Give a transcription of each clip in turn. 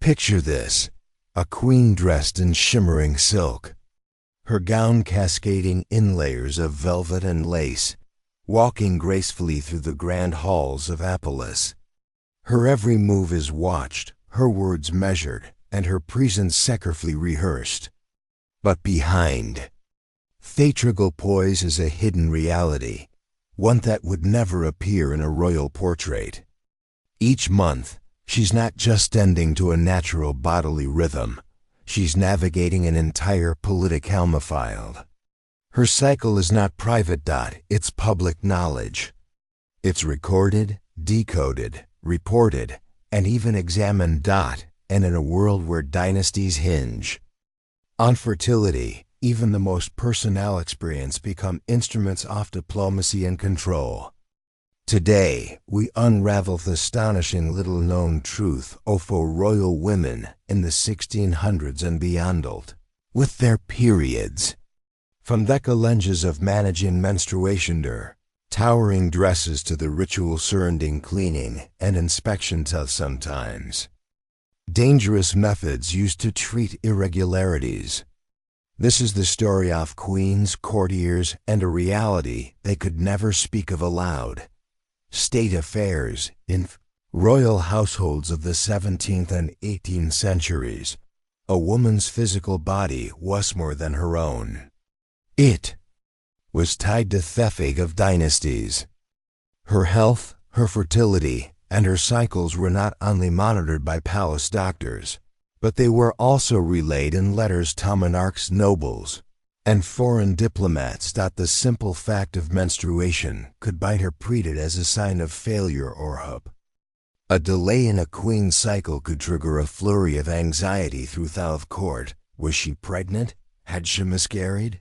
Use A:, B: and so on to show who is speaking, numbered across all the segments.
A: Picture this, a queen dressed in shimmering silk, her gown cascading in layers of velvet and lace, walking gracefully through the grand halls of Apollos. Her every move is watched, her words measured, and her presence carefully rehearsed. But behind, theatrical poise is a hidden reality, one that would never appear in a royal portrait. Each month, she's not just tending to a natural bodily rhythm, she's navigating an entire political field. Her cycle is not private. It's public knowledge. It's recorded, decoded, reported, and even examined. And in a world where dynasties hinge on fertility, even the most personal experience become instruments of diplomacy and control. Today, we unravel the astonishing little-known truth of royal women in the 1600s and beyond, with their periods. From the challenges of managing menstruation, towering dresses to the ritual surrounding cleaning and inspection to sometimes dangerous methods used to treat irregularities. This is the story of queens, courtiers, and a reality they could never speak of aloud. State affairs in royal households of the 17th and 18th centuries. A woman's physical body was more than her own. It was tied to the fate of dynasties. Her health, her fertility, and her cycles were not only monitored by palace doctors, but they were also relayed in letters to monarchs, nobles, and foreign diplomats. The simple fact of menstruation could be interpreted as a sign of failure or hope. A delay in a queen's cycle could trigger a flurry of anxiety throughout court. Was she pregnant? Had she miscarried?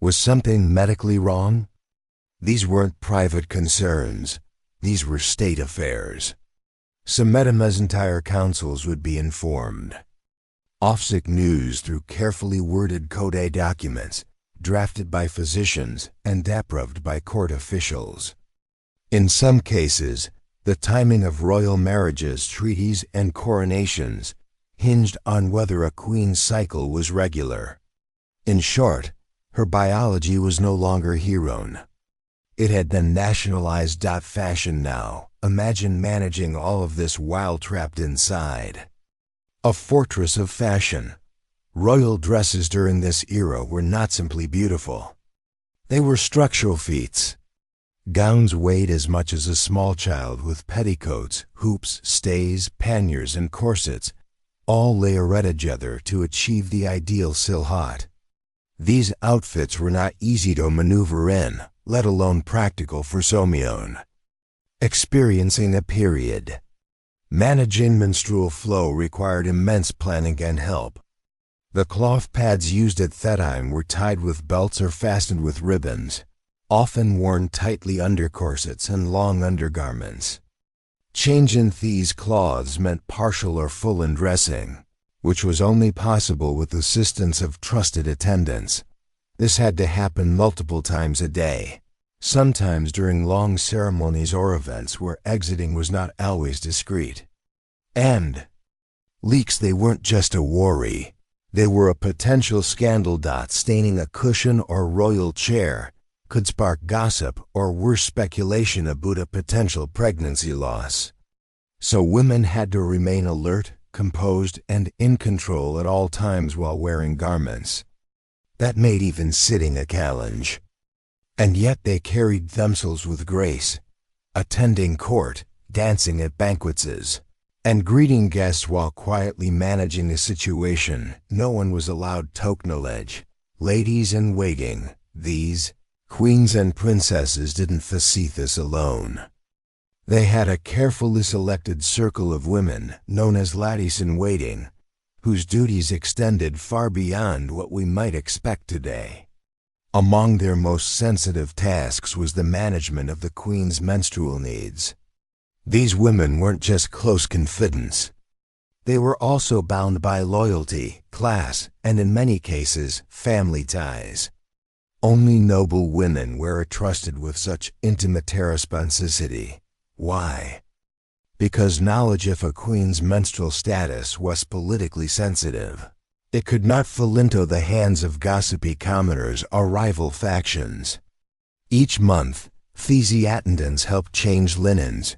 A: Was something medically wrong? These weren't private concerns. These were state affairs. Some entire councils would be informed. Official news through carefully worded code documents, drafted by physicians and approved by court officials. In some cases, the timing of royal marriages, treaties, and coronations hinged on whether a queen's cycle was regular. In short, her biology was no longer her own. It had been nationalized. Fashion now. Imagine managing all of this while trapped inside a fortress of fashion. Royal dresses during this era were not simply beautiful. They were structural feats. Gowns weighed as much as a small child, with petticoats, hoops, stays, panniers, and corsets, all layered together to achieve the ideal silhouette. These outfits were not easy to maneuver in, let alone practical for someone experiencing a period. Managing menstrual flow required immense planning and help. The cloth pads used at that time were tied with belts or fastened with ribbons, often worn tightly under corsets and long undergarments. Changing these cloths meant partial or full undressing, which was only possible with the assistance of trusted attendants. This had to happen multiple times a day, sometimes during long ceremonies or events where exiting was not always discreet. And leaks, they weren't just a worry. They were a potential scandal. Staining a cushion or royal chair could spark gossip or worse, speculation about a potential pregnancy loss. So women had to remain alert, composed, and in control at all times while wearing garments. That made even sitting a challenge. And yet they carried themselves with grace, attending court, dancing at banquets, and greeting guests while quietly managing the situation. No one was allowed to acknowledge. Ladies in waiting, these queens and princesses, didn't face this alone. They had a carefully selected circle of women, known as ladies in waiting, whose duties extended far beyond what we might expect today. Among their most sensitive tasks was the management of the queen's menstrual needs. These women weren't just close confidants. They were also bound by loyalty, class, and in many cases, family ties. Only noble women were entrusted with such intimate responsibility. Why? because knowledge of a queen's menstrual status was politically sensitive. It could not fall into the hands of gossipy commoners or rival factions. Each month, these attendants helped change linens,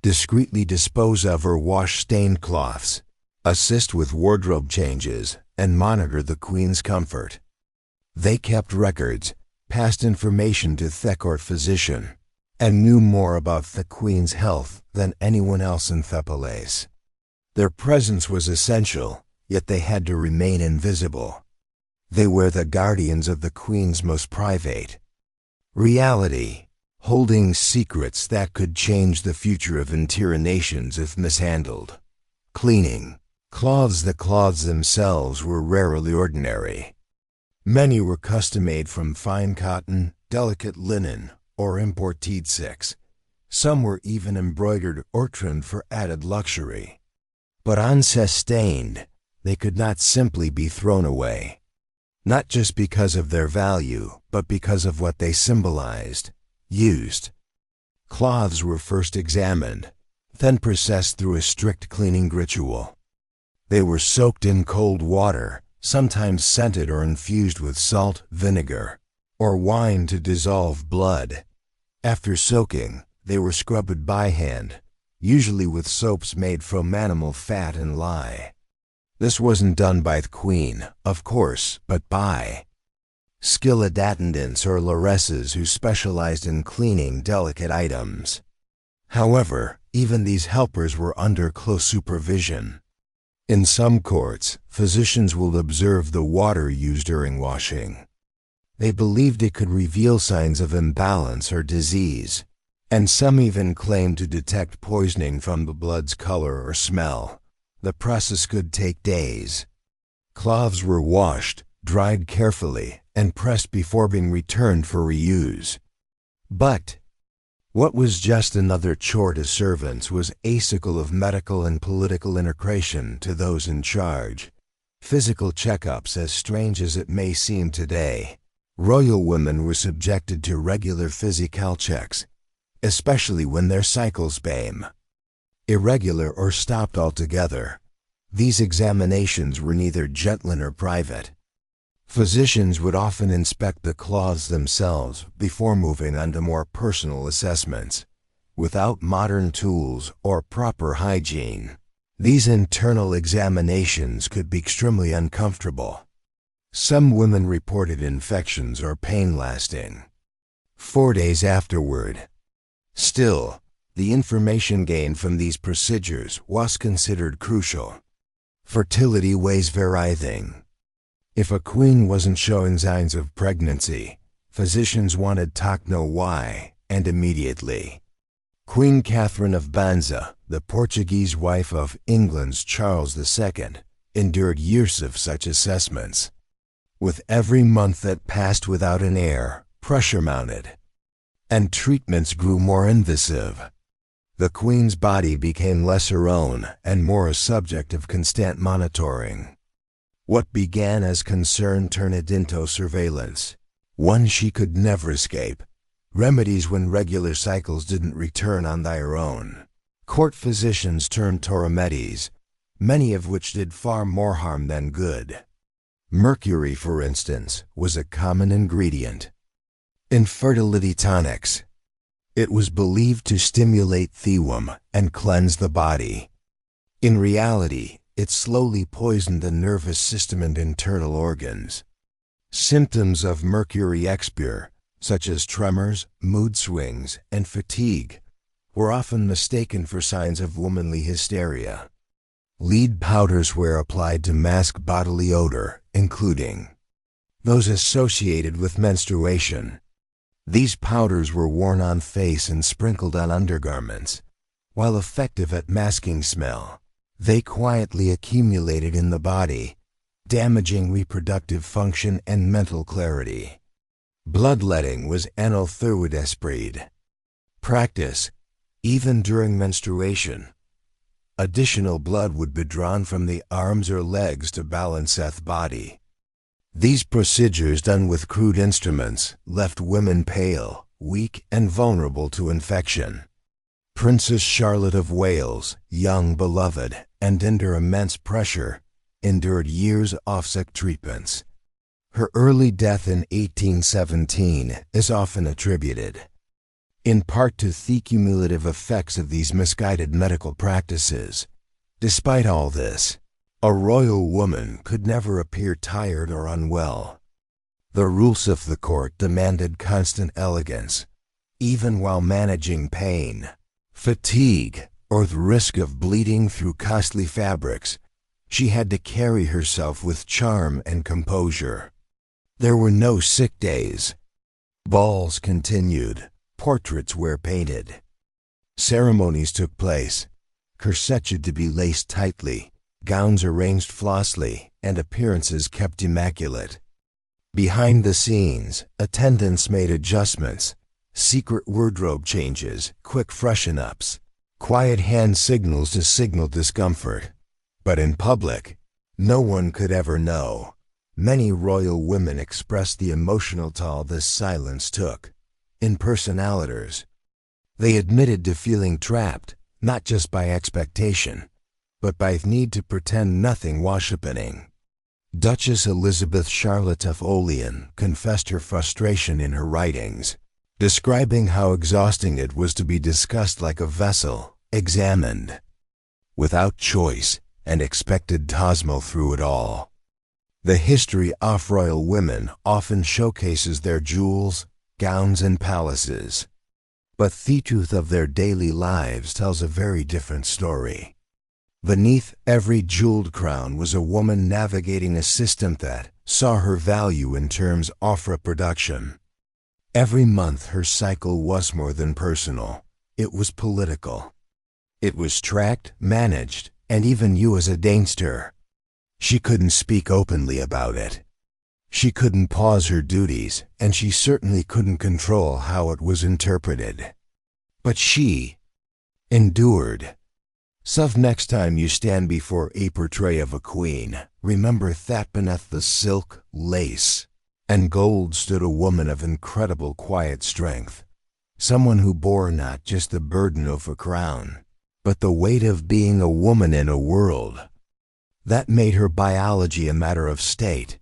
A: discreetly dispose of or wash stained cloths, assist with wardrobe changes, and monitor the queen's comfort. They kept records, passed information to the court physician, and knew more about the queen's health than anyone else in the palace. Their presence was essential, yet they had to remain invisible. They were the guardians of the queen's most private reality, holding secrets that could change the future of entire nations if mishandled. Cleaning cloths. The cloths themselves were rarely ordinary. Many were custom-made from fine cotton, delicate linen, or imported silks. Some were even embroidered or trimmed for added luxury. But unsustained, they could not simply be thrown away. Not just because of their value, but because of what they symbolized. Used cloths were first examined, then processed through a strict cleaning ritual. They were soaked in cold water, sometimes scented or infused with salt, vinegar, or wine to dissolve blood. After soaking, they were scrubbed by hand, usually with soaps made from animal fat and lye. This wasn't done by the queen, of course, but by skilled attendants or laresses who specialized in cleaning delicate items. However, even these helpers were under close supervision. In some courts, physicians will observe the water used during washing. They believed it could reveal signs of imbalance or disease, and some even claimed to detect poisoning from the blood's color or smell. The process could take days. Cloths were washed, dried carefully, and pressed before being returned for reuse. But what was just another chore to servants was acycle of medical and political integration to those in charge. Physical checkups, as strange as it may seem today, royal women were subjected to regular physical checks, especially when their cycles became irregular or stopped altogether. These examinations were neither gentle nor private. Physicians would often inspect the cloths themselves before moving on to more personal assessments. Without modern tools or proper hygiene, these internal examinations could be extremely uncomfortable. Some women reported infections or pain lasting 4 days afterward. Still, the information gained from these procedures was considered crucial. Fertility ways varying. If a queen wasn't showing signs of pregnancy, physicians wanted to know why, and immediately. Queen Catherine of Banza, the Portuguese wife of England's Charles II, endured years of such assessments. With every month that passed without an heir, pressure mounted, and treatments grew more invasive. The queen's body became less her own and more a subject of constant monitoring. What began as concern turned into surveillance, one she could never escape. Remedies when regular cycles didn't return on their own. Court physicians turned to remedies, many of which did far more harm than good. Mercury, for instance, was a common ingredient in fertility tonics. It was believed to stimulate thewum and cleanse the body. In reality, it slowly poisoned the nervous system and internal organs. Symptoms of mercury expure, such as tremors, mood swings, and fatigue, were often mistaken for signs of womanly hysteria. Lead powders were applied to mask bodily odor, including those associated with menstruation. These powders were worn on face and sprinkled on undergarments. While effective at masking smell, they quietly accumulated in the body, damaging reproductive function and mental clarity. Bloodletting was an authority practice, even during menstruation. Additional blood would be drawn from the arms or legs to balance the body. These procedures, done with crude instruments, left women pale, weak, and vulnerable to infection. Princess Charlotte of Wales, young beloved, and under immense pressure, endured years of sick treatments. Her early death in 1817 is often attributed, in part to the cumulative effects of these misguided medical practices. Despite all this, a royal woman could never appear tired or unwell. The rules of the court demanded constant elegance, even while managing pain, fatigue, or the risk of bleeding through costly fabrics. She had to carry herself with charm and composure. There were no sick days. Balls continued, portraits were painted. Ceremonies took place, corsets had to be laced tightly, gowns arranged flawlessly, and appearances kept immaculate. Behind the scenes, attendants made adjustments, secret wardrobe changes, quick freshen-ups, quiet hand signals to signal discomfort. But in public, no one could ever know. Many royal women expressed the emotional toll this silence took. Impersonators. They admitted to feeling trapped, not just by expectation, but by the need to pretend nothing was happening. Duchess Elizabeth Charlotte of Orleans confessed her frustration in her writings, describing how exhausting it was to be discussed like a vessel, examined, without choice, and expected to smile through it all. The history of royal women often showcases their jewels, gowns, and palaces, but the truth of their daily lives tells a very different story. Beneath every jeweled crown was a woman navigating a system that saw her value in terms of reproduction. Every month her cycle was more than personal, it was political. It was tracked, managed, and even used against her. She couldn't speak openly about it. She couldn't pause her duties, and she certainly couldn't control how it was interpreted. But she endured. So next time you stand before a portrait of a queen, remember that beneath the silk, lace, and gold stood a woman of incredible quiet strength, someone who bore not just the burden of a crown, but the weight of being a woman in a world that made her biology a matter of state,